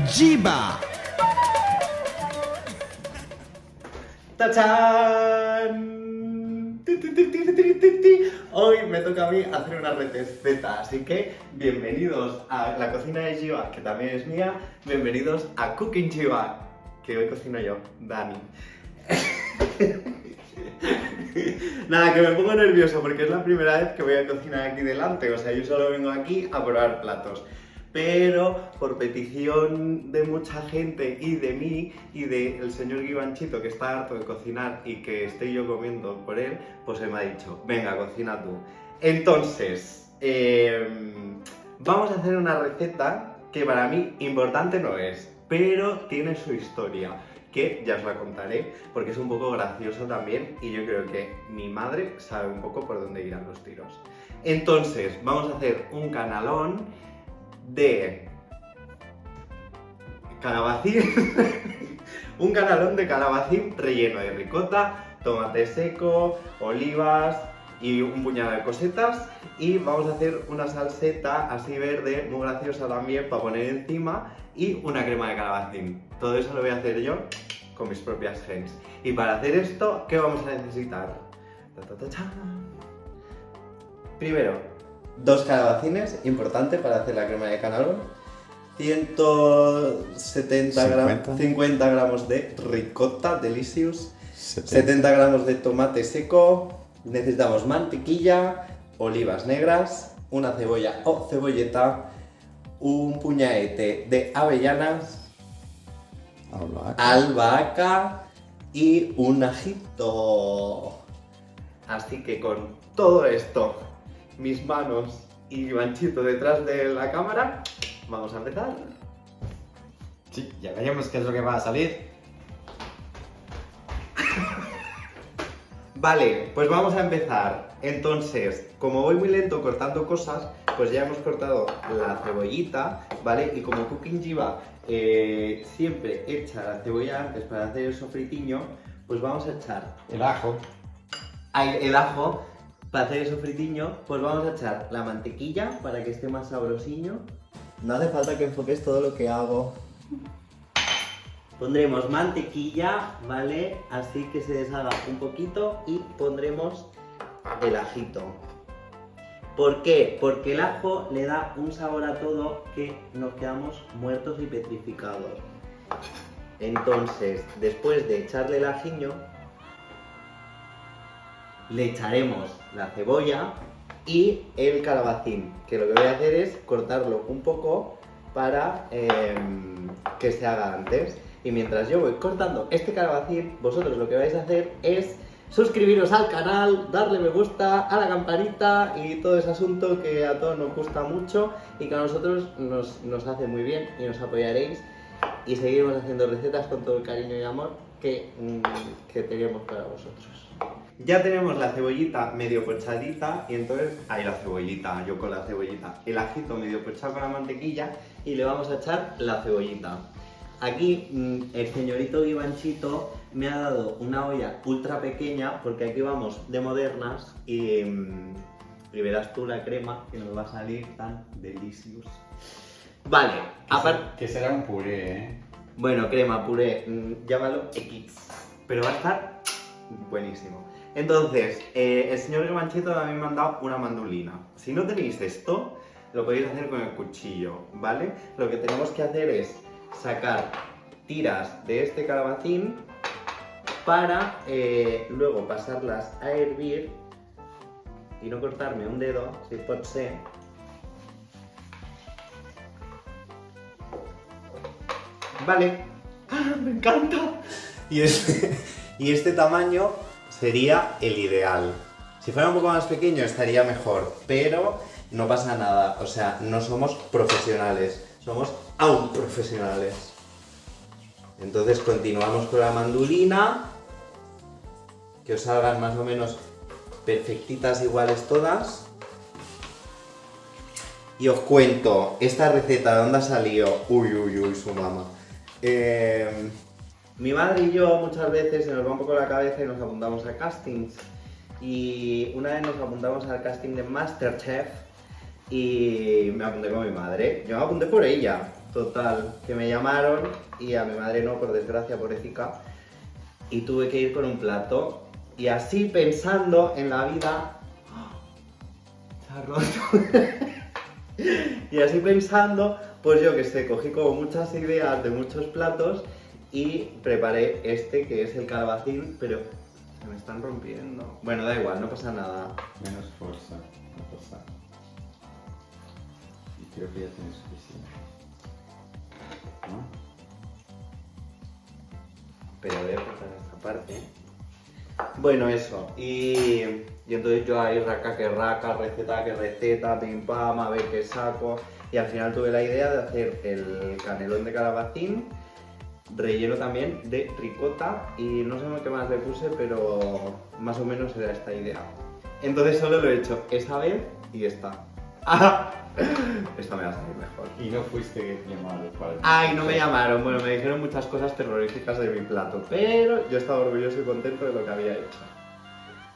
Jiba. ¡Tachán! Hoy me toca a mí hacer una receta, así que bienvenidos a la cocina de Jiba, que también es mía. Bienvenidos a Cooking Jiba, que hoy cocino yo, Dani. Nada, que me pongo nervioso porque es la primera vez que voy a cocinar aquí delante, o sea, yo solo vengo aquí a probar platos. Pero por petición de mucha gente y de mí y del señor Guibanchito, que está harto de cocinar y que estoy yo comiendo por él, pues él me ha dicho, venga, cocina tú. Entonces, vamos a hacer una receta que para mí importante no es, pero tiene su historia, que ya os la contaré porque es un poco gracioso también y yo creo que mi madre sabe un poco por dónde irán los tiros. Entonces, vamos a hacer un canalón de calabacín, un canalón de calabacín relleno de ricota, tomate seco, olivas y un puñado de cosetas, y vamos a hacer una salseta así verde, muy graciosa también, para poner encima, y una crema de calabacín. Todo eso lo voy a hacer yo con mis propias hands. Y para hacer esto, ¿qué vamos a necesitar? Primero, 2 calabacines, importante para hacer la crema de canalón, 50 gramos de ricota, delicious, 70 gramos de tomate seco, necesitamos mantequilla, olivas negras, una cebolla o cebolleta, un puñadete de avellanas, albahaca y un ajito. Así que con todo esto, mis manos y Guibanchito detrás de la cámara, vamos a empezar. Sí, ya veremos qué es lo que va a salir. Vale, pues vamos a empezar. Entonces, como voy muy lento cortando cosas, pues ya hemos cortado la cebollita, ¿vale? Y como Cooking Jiba siempre echa la cebolla antes para hacer el sofritiño, pues vamos a echar El ajo. el ajo. Para hacer el sofritiño, pues vamos a echar la mantequilla para que esté más sabrosiño. No hace falta que enfoques todo lo que hago. Pondremos mantequilla, ¿vale? Así que se deshaga un poquito, y pondremos el ajito. ¿Por qué? Porque el ajo le da un sabor a todo que nos quedamos muertos y petrificados. Entonces, después de echarle el ajiño, le echaremos la cebolla y el calabacín, que lo que voy a hacer es cortarlo un poco para que se haga antes. Y mientras yo voy cortando este calabacín, vosotros lo que vais a hacer es suscribiros al canal, darle me gusta, a la campanita y todo ese asunto que a todos nos gusta mucho y que a nosotros nos hace muy bien, y nos apoyaréis y seguiremos haciendo recetas con todo el cariño y amor que tenemos para vosotros. Ya tenemos la cebollita medio pochadita, y entonces, yo con la cebollita, el ajito medio pochado con la mantequilla, y le vamos a echar la cebollita. Aquí el señorito Guibanchito me ha dado una olla ultra pequeña porque aquí vamos de modernas, y verás tú la crema que nos va a salir tan deliciosa. Vale, Que será un puré, ¿eh? Bueno, crema, puré, llámalo X, pero va a estar buenísimo. Entonces, el señor Guibanchito también me ha dado una mandolina. Si no tenéis esto, lo podéis hacer con el cuchillo, ¿vale? Lo que tenemos que hacer es sacar tiras de este calabacín para luego pasarlas a hervir y no cortarme un dedo, si pot ser. Vale. ¡Ah, me encanta! Y este tamaño sería el ideal. Si fuera un poco más pequeño estaría mejor, pero no pasa nada. O sea, no somos profesionales, somos aún profesionales. Entonces continuamos con la mandolina, que os salgan más o menos perfectitas, iguales todas. Y os cuento, esta receta, ¿de dónde ha salido? Uy, su mamá. Mi madre y yo muchas veces se nos va un poco la cabeza y nos apuntamos a castings. Y una vez nos apuntamos al casting de MasterChef y me apunté con mi madre. Yo me apunté por ella, Total, que me llamaron y a mi madre no, por desgracia, pobrecita. Y tuve que ir con un plato. Y así pensando en la vida... ¡Oh! Se ha roto. Y así pensando, pues yo que sé, cogí como muchas ideas de muchos platos y preparé este que es el calabacín, pero se me están rompiendo. Bueno, da igual, no pasa nada. Menos fuerza, no pasa. Y creo que ya tienes suficiente. ¿No? Pero voy a cortar esta parte. Bueno, eso. Y entonces yo ahí raca, receta que receta, pim pam, a ver qué saco. Y al final tuve la idea de hacer el canelón de calabacín, relleno también de ricota y no sé qué más le puse, pero más o menos era esta idea. Entonces solo lo he hecho esa vez y esta. Esta me va a salir mejor. Y no fuiste llamado para... Ay, no me llamaron. Bueno, me dijeron muchas cosas terroríficas de mi plato, pero yo estaba orgulloso y contento de lo que había hecho.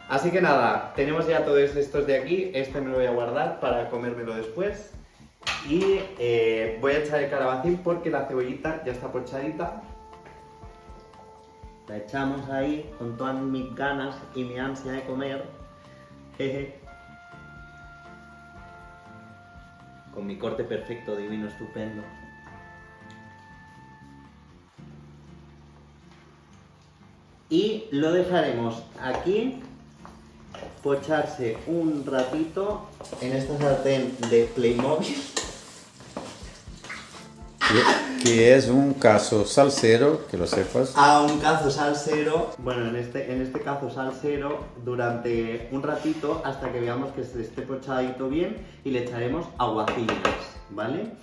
Así que nada, tenemos ya todos estos de aquí. Este me lo voy a guardar para comérmelo después. Y voy a echar el calabacín porque la cebollita ya está pochadita. La echamos ahí con todas mis ganas y mi ansia de comer. Jeje. Con mi corte perfecto, divino, estupendo. Y lo dejaremos aquí pocharse un ratito en esta sartén de Playmobil. Que es un caso salsero, que lo sepas. A un cazo salsero, bueno, en este cazo salsero, durante un ratito hasta que veamos que se esté pochadito bien y le echaremos aguacillos, ¿vale?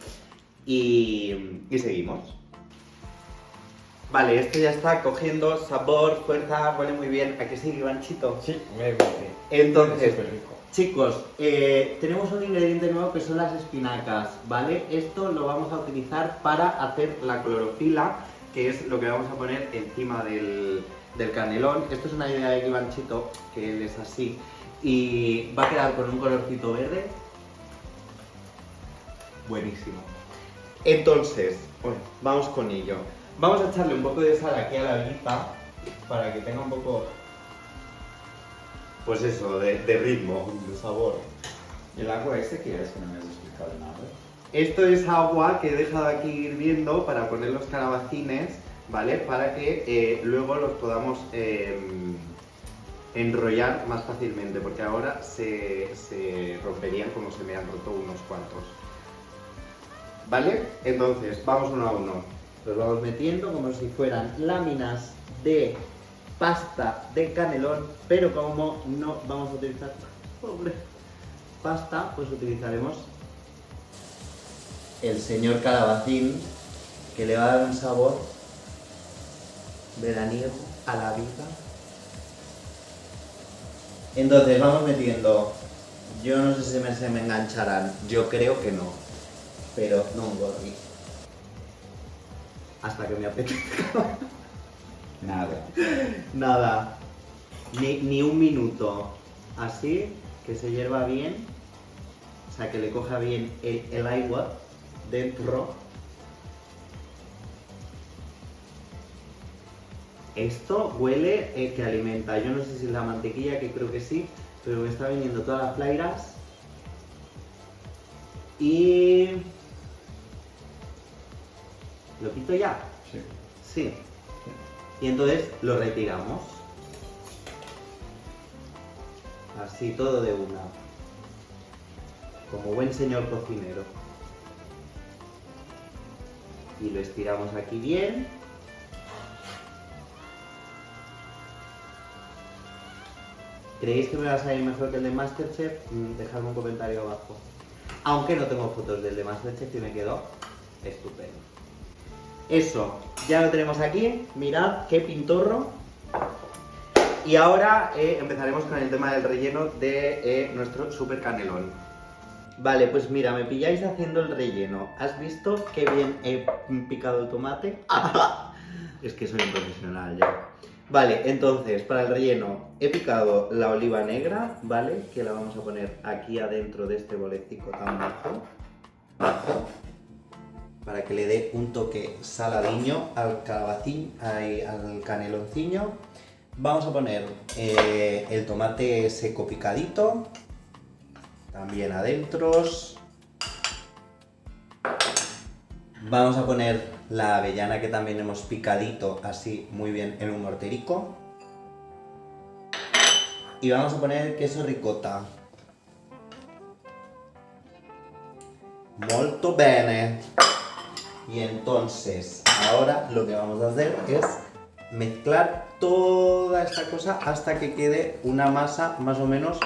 Y seguimos. Vale, esto ya está cogiendo sabor, fuerza, huele muy bien. ¿A que sí, Ivanchito? Sí, me gusta. Entonces, Súper rico. chicos, tenemos un ingrediente nuevo que son las espinacas, ¿vale? Esto lo vamos a utilizar para hacer la clorofila, que es lo que vamos a poner encima del canelón. Esto es una idea de Ivanchito, que él es así, y va a quedar con un colorcito verde. Buenísimo. Entonces, bueno, vamos con ello. Vamos a echarle un poco de sal aquí a la guita para que tenga un poco, pues eso, de ritmo, de sabor. ¿Y el agua este que es que no me has explicado nada? Esto es agua que he dejado aquí hirviendo para poner los calabacines, ¿vale? Para que luego los podamos enrollar más fácilmente, porque ahora se romperían como se me han roto unos cuantos. ¿Vale? Entonces, vamos uno a uno. Los vamos metiendo como si fueran láminas de pasta de canelón, pero como no vamos a utilizar pobre pasta, pues utilizaremos el señor calabacín, que le va a dar un sabor veraniego a la vida. Entonces vamos metiendo, yo no sé si se me engancharán, yo creo que no, pero no un gorri. Hasta que me apetezca. Nada. Nada, ni un minuto. Así, que se hierva bien, o sea, que le coja bien el agua dentro. Esto huele que alimenta. Yo no sé si es la mantequilla, que creo que sí, pero me está viniendo todas las flairas. Y... ¿lo quito ya? Sí. Sí. Y entonces lo retiramos. Así, todo de una. Como buen señor cocinero. Y lo estiramos aquí bien. ¿Creéis que me va a salir mejor que el de Masterchef? Dejadme un comentario abajo. Aunque no tengo fotos del de Masterchef y me quedó estupendo. Eso, ya lo tenemos aquí. Mirad qué pintorro. Y ahora empezaremos con el tema del relleno de nuestro super canelón. Vale, pues mira, me pilláis haciendo el relleno. ¿Has visto qué bien he picado el tomate? Es que soy un profesional ya. Vale, entonces, para el relleno he picado la oliva negra, ¿vale? Que la vamos a poner aquí adentro de este boletico tan bajo. para que le dé un toque saladiño al calabacín, al canelonciño. Vamos a poner el tomate seco picadito, también adentro. Vamos a poner la avellana que también hemos picadito así muy bien en un morterico. Y vamos a poner el queso ricota. Molto bene. Y entonces, ahora lo que vamos a hacer es mezclar toda esta cosa hasta que quede una masa más o menos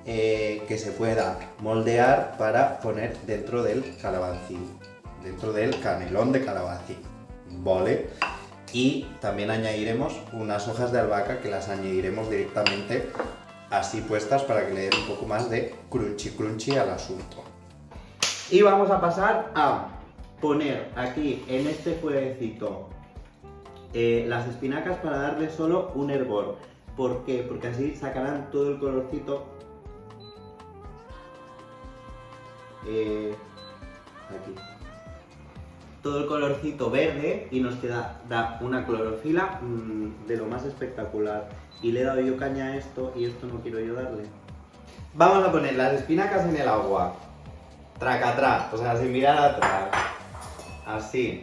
que se pueda moldear para poner dentro del calabacín, dentro del canelón de calabacín, ¿vale? Y también añadiremos unas hojas de albahaca que las añadiremos directamente así puestas para que le den un poco más de crunchy al asunto. Y vamos a pasar a poner aquí en este fueguecito las espinacas para darle solo un hervor. ¿Por qué? Porque así sacarán todo el colorcito aquí. Todo el colorcito verde y nos da una clorofila de lo más espectacular. Y le he dado yo caña a esto y esto no quiero yo darle. Vamos a poner las espinacas en el agua. Tracatrá, o sea, sin mirar atrás. Así.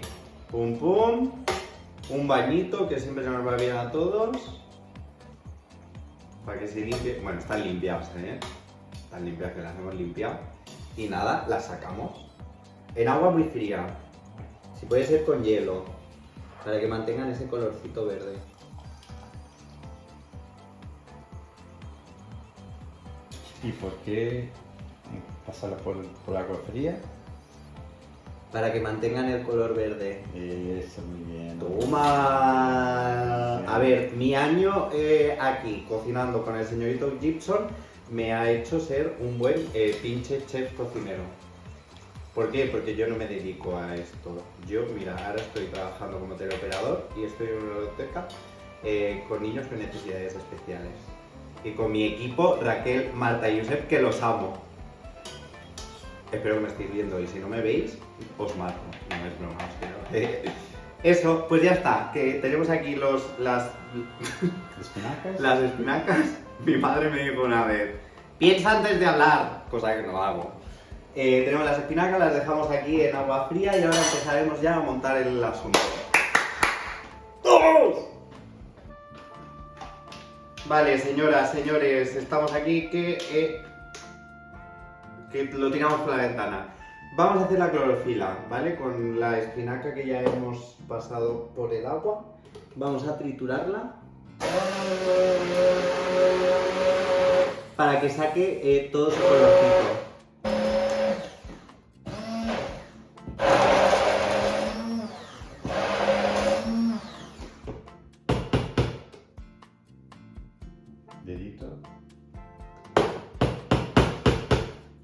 Pum pum. Un bañito que siempre se nos va bien a todos. Para que se limpie. Bueno, están limpiadas, Están limpiadas, que las hemos limpiado. Y nada, las sacamos. En agua muy fría. Si puede ser con hielo. Para que mantengan ese colorcito verde. ¿Y por qué pasarla por la agua fría? Para que mantengan el color verde. Eso, muy bien. ¡Toma! A ver, mi año aquí cocinando con el señorito Gibson me ha hecho ser un buen pinche chef cocinero. ¿Por qué? Porque yo no me dedico a esto. Yo, mira, ahora estoy trabajando como teleoperador y estoy en una biblioteca con niños con necesidades especiales. Y con mi equipo, Raquel, Marta y Josep, que los amo. Espero que me estéis viendo y si no me veis, os mato. No es broma, os quiero. Eso, pues ya está, que tenemos aquí las ¿Espinacas? las espinacas. Mi madre me dijo una vez, piensa antes de hablar, cosa que no hago. Tenemos las espinacas, las dejamos aquí en agua fría y ahora empezaremos ya a montar el asunto. ¡Vamos! Vale, señoras, señores, estamos aquí que lo tiramos por la ventana. Vamos a hacer la clorofila, ¿vale? Con la espinaca que ya hemos pasado por el agua. Vamos a triturarla para que saque todo su colorcito. Dedito.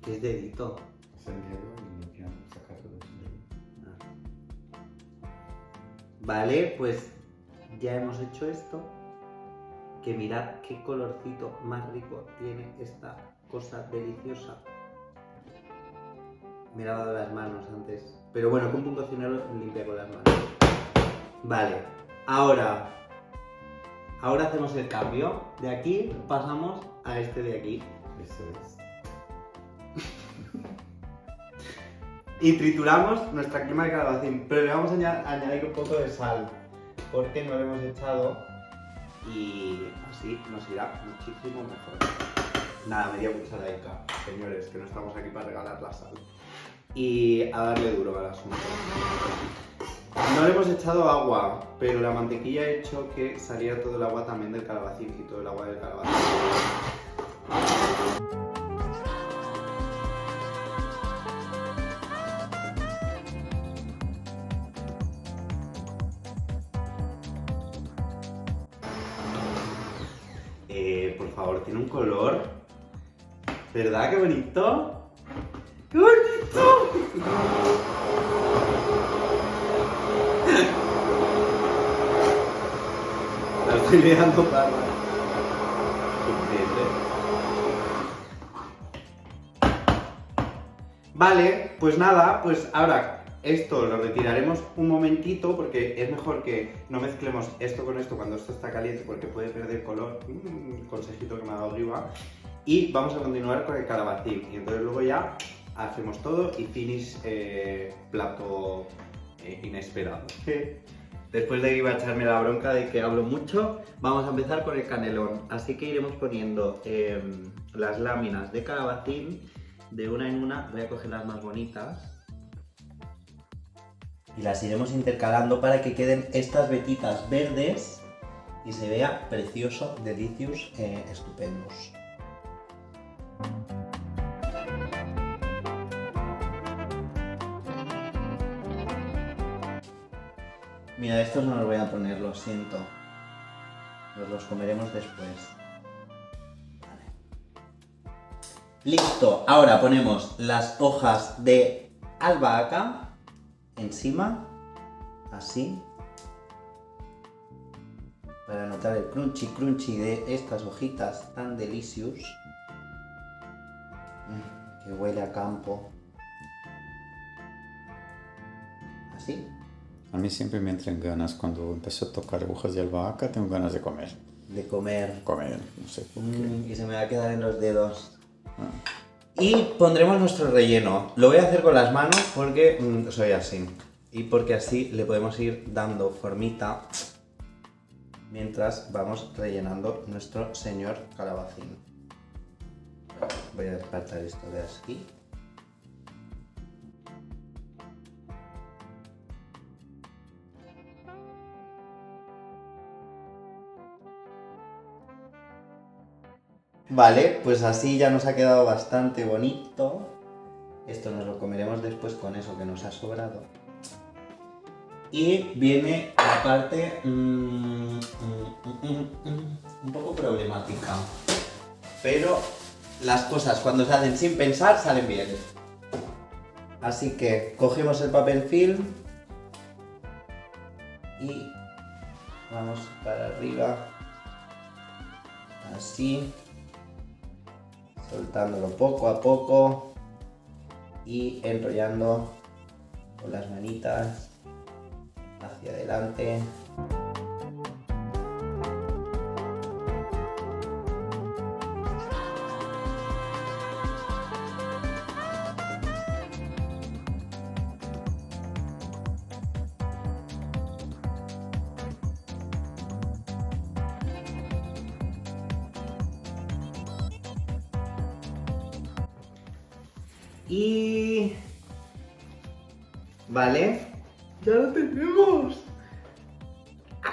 ¿Qué es dedito? Es el dedo y lo quiero sacar todo ese dedo. Vale, pues ya hemos hecho esto. Que mirad qué colorcito más rico tiene esta cosa deliciosa. Me he lavado las manos antes. Pero bueno, que un buen cocinero limpia con las manos. Vale, ahora hacemos el cambio. De aquí pasamos a este de aquí. Eso es. Y trituramos nuestra crema de calabacín, pero le vamos a añadir un poco de sal, porque no le hemos echado y así nos irá muchísimo mejor. Nada, media cucharadica, señores, que no estamos aquí para regalar la sal. Y a darle duro al asunto. No le hemos echado agua, pero la mantequilla ha hecho que saliera todo el agua también del calabacín y todo el agua del calabacín. Por favor, tiene un color. ¿Verdad? ¡Qué bonito! ¡Qué bonito! La estoy liando para. Vale, pues nada, pues ahora Esto lo retiraremos un momentito porque es mejor que no mezclemos esto con esto cuando esto está caliente porque puede perder color. Consejito que me ha dado Riva. Y vamos a continuar con el calabacín. Y entonces luego ya hacemos todo y finish plato inesperado. Después de que iba a echarme la bronca de que hablo mucho, vamos a empezar con el canelón. Así que iremos poniendo las láminas de calabacín de una en una. Voy a coger las más bonitas. Y las iremos intercalando para que queden estas vetitas verdes y se vea precioso, delicious, estupendos. Mira, estos no los voy a poner, lo siento. Nos los comeremos después. Vale. Listo, ahora ponemos las hojas de albahaca encima, así, para notar el crunchy crunchy de estas hojitas tan delicious. Que huele a campo. Así. A mí siempre me entran ganas cuando empiezo a tocar hojas de albahaca, tengo ganas de comer. De comer. Comer, no sé por qué. Y se me va a quedar en los dedos. Ah. Y pondremos nuestro relleno. Lo voy a hacer con las manos porque soy así. Y porque así le podemos ir dando formita mientras vamos rellenando nuestro señor calabacín. Voy a despartar esto de aquí. Vale, pues así ya nos ha quedado bastante bonito. Esto nos lo comeremos después con eso que nos ha sobrado. Y viene la parte un poco problemática. Pero las cosas cuando se hacen sin pensar salen bien. Así que cogemos el papel film y vamos para arriba. Así. Soltándolo poco a poco y enrollando con las manitas hacia adelante. Y... vale, ya lo tenemos.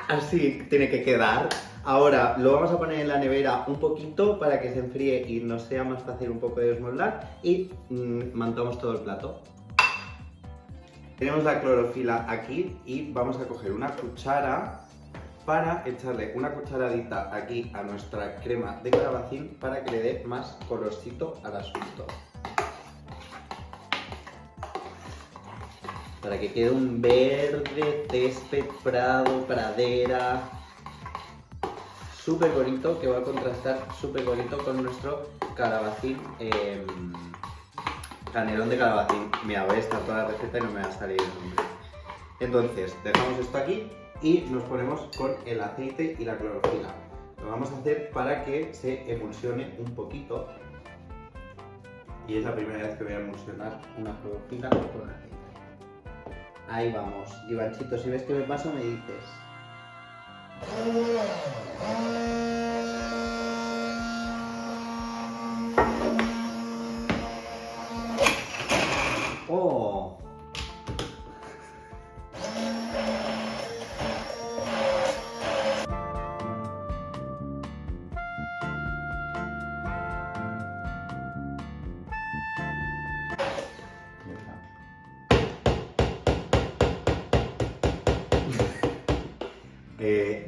Así tiene que quedar. Ahora lo vamos a poner en la nevera un poquito para que se enfríe y nos sea más fácil un poco de desmoldar. Y montamos todo el plato. Tenemos la clorofila aquí y vamos a coger una cuchara para echarle una cucharadita aquí a nuestra crema de calabacín para que le dé más colorcito al asunto. Para que quede un verde, césped, prado, pradera. Súper bonito, que va a contrastar súper bonito con nuestro calabacín, canelón de calabacín. Mira, voy a estar toda la receta y no me va a salir el nombre. Entonces, dejamos esto aquí y nos ponemos con el aceite y la clorofila. Lo vamos a hacer para que se emulsione un poquito. Y es la primera vez que voy a emulsionar una clorofila con aceite. Ahí vamos. Ivanchito, si ves que me paso, me dices. ¡Oh!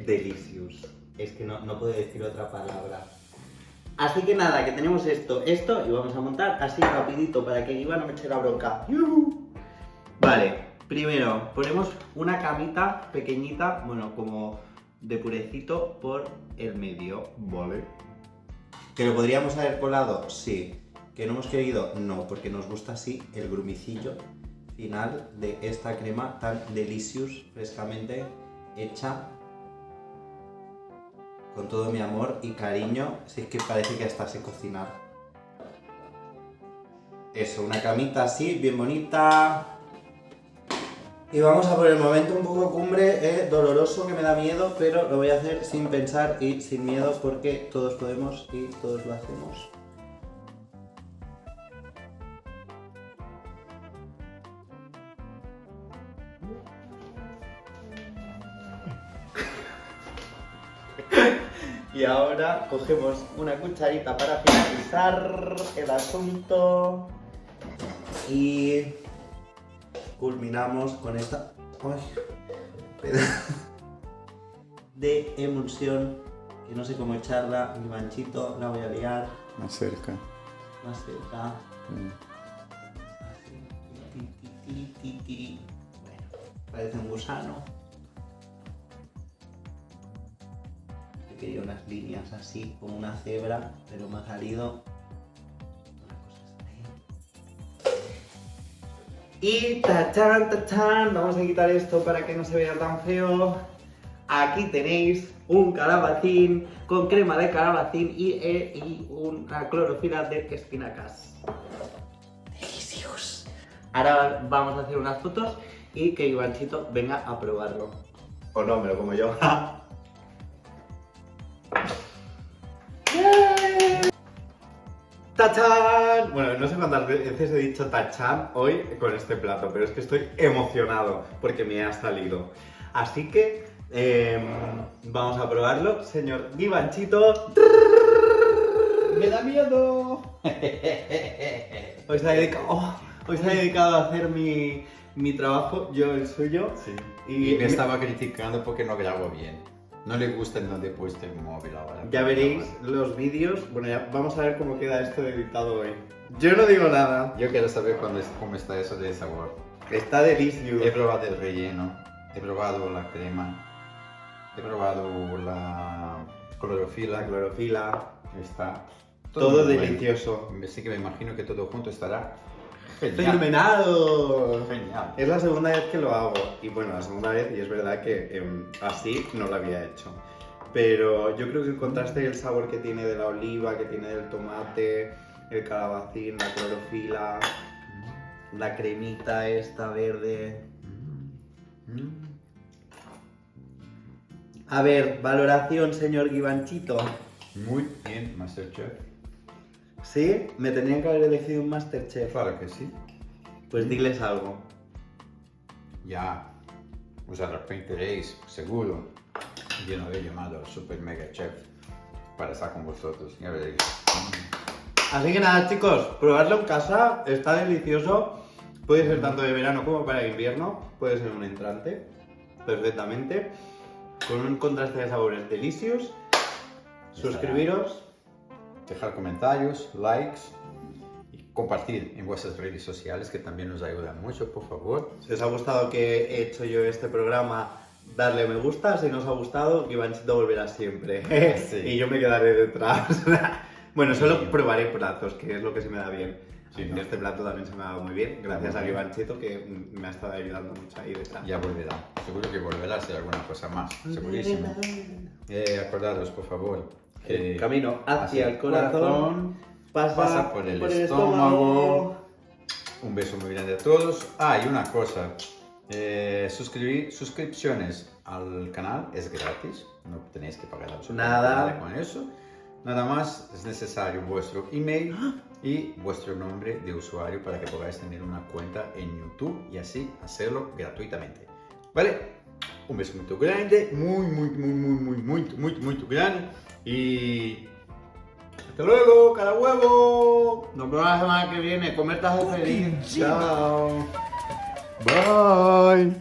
Delicious. Es que no puedo decir otra palabra. Así que nada, que tenemos esto y vamos a montar así rapidito para que Iván no me eche la bronca. ¡Yuhu! Vale, primero ponemos una camita pequeñita, bueno, como de purecito por el medio. Vale. ¿Que lo podríamos haber colado? Sí. ¿Que no hemos querido? No, porque nos gusta así el grumicillo final de esta crema tan delicious, frescamente hecha con todo mi amor y cariño. Si es que parece que hasta sé cocinar. Eso, una camita así, bien bonita. Y vamos a por el momento un poco cumbre, doloroso, que me da miedo, pero lo voy a hacer sin pensar y sin miedo porque todos podemos y todos lo hacemos. Y ahora cogemos una cucharita para finalizar el asunto y culminamos con esta pedazo de emulsión que no sé cómo echarla. Mi manchito, la voy a liar Más cerca. más cerca. Mm. Así. Ti, ti, ti. Bueno, parece un gusano. Yo quería unas líneas así, como una cebra, pero me ha salido una cosa así. Y tachán, tachán, vamos a quitar esto para que no se vea tan feo. Aquí tenéis un calabacín con crema de calabacín y una clorofila de espinacas. ¡Deliciosos! Ahora vamos a hacer unas fotos y que Ivanchito venga a probarlo. O no, me lo como yo. ¡Tachán! Bueno, no sé cuántas veces he dicho tachán hoy con este plato, pero es que estoy emocionado porque me ha salido. Así que vamos a probarlo, señor Ivanchito. ¡Me da miedo! Hoy se ha dedicado a hacer mi trabajo, yo el suyo. Sí. Y Y me estaba criticando porque no grabo bien. No le gusta el donde he puesto el móvil ahora. Ya veréis los vídeos. Bueno, ya vamos a ver cómo queda esto editado hoy. Yo no digo nada. Yo quiero saber cómo está eso de sabor. Está delicioso. He probado el relleno, he probado la crema, he probado la clorofila. La clorofila. Está Todo muy bueno. delicioso. Así que me imagino que todo junto estará genial. ¡Fenomenal! Genial. Es la segunda vez que lo hago. Y bueno, la segunda vez, y es verdad que así no lo había hecho. Pero yo creo que el contraste del sabor que tiene de la oliva, que tiene del tomate, el calabacín, la clorofila, la cremita esta verde. A ver, valoración, señor Ivanchito. Muy bien, Masterchef. ¿Sí? ¿Me tendrían que haber elegido un Masterchef? Claro que sí. Pues diles algo. Ya os arrepentiréis, seguro. Yo no he llamado al Super Mega Chef para estar con vosotros. Ya veréis. Así que nada, chicos, probarlo en casa, está delicioso. Puede ser tanto de verano como para invierno. Puede ser un entrante, perfectamente. Con un contraste de sabores deliciosos. Suscribiros. Dejar comentarios, likes y compartir en vuestras redes sociales, que también nos ayudan mucho, por favor. Si os ha gustado que he hecho yo este programa, darle a me gusta. Si no os ha gustado, Ivanchito volverá siempre. Sí. Y yo me quedaré detrás. Bueno, solo Sí. probaré platos, que es lo que se me da bien. Sí, ¿no? Este plato también se me ha dado muy bien, gracias Muy a bien. Ivanchito, que me ha estado ayudando mucho ahí detrás. Ya volverá. Seguro que volverá a hacer alguna cosa más. Segurísimo. Acordaros, por favor. que El camino hacia el corazón pasa por el estómago. Un beso muy grande a todos. Ah, y una cosa. Suscripciones al canal es gratis. No tenéis que pagar absolutamente Nada. nada con eso. Nada más es necesario vuestro email y vuestro nombre de usuario para que podáis tener una cuenta en YouTube y así hacerlo gratuitamente. ¿Vale? Un beso muy grande, muy grande. Y hasta luego, cada huevo. Nos vemos la semana que viene. Comer tajo feliz. Chao. Bye.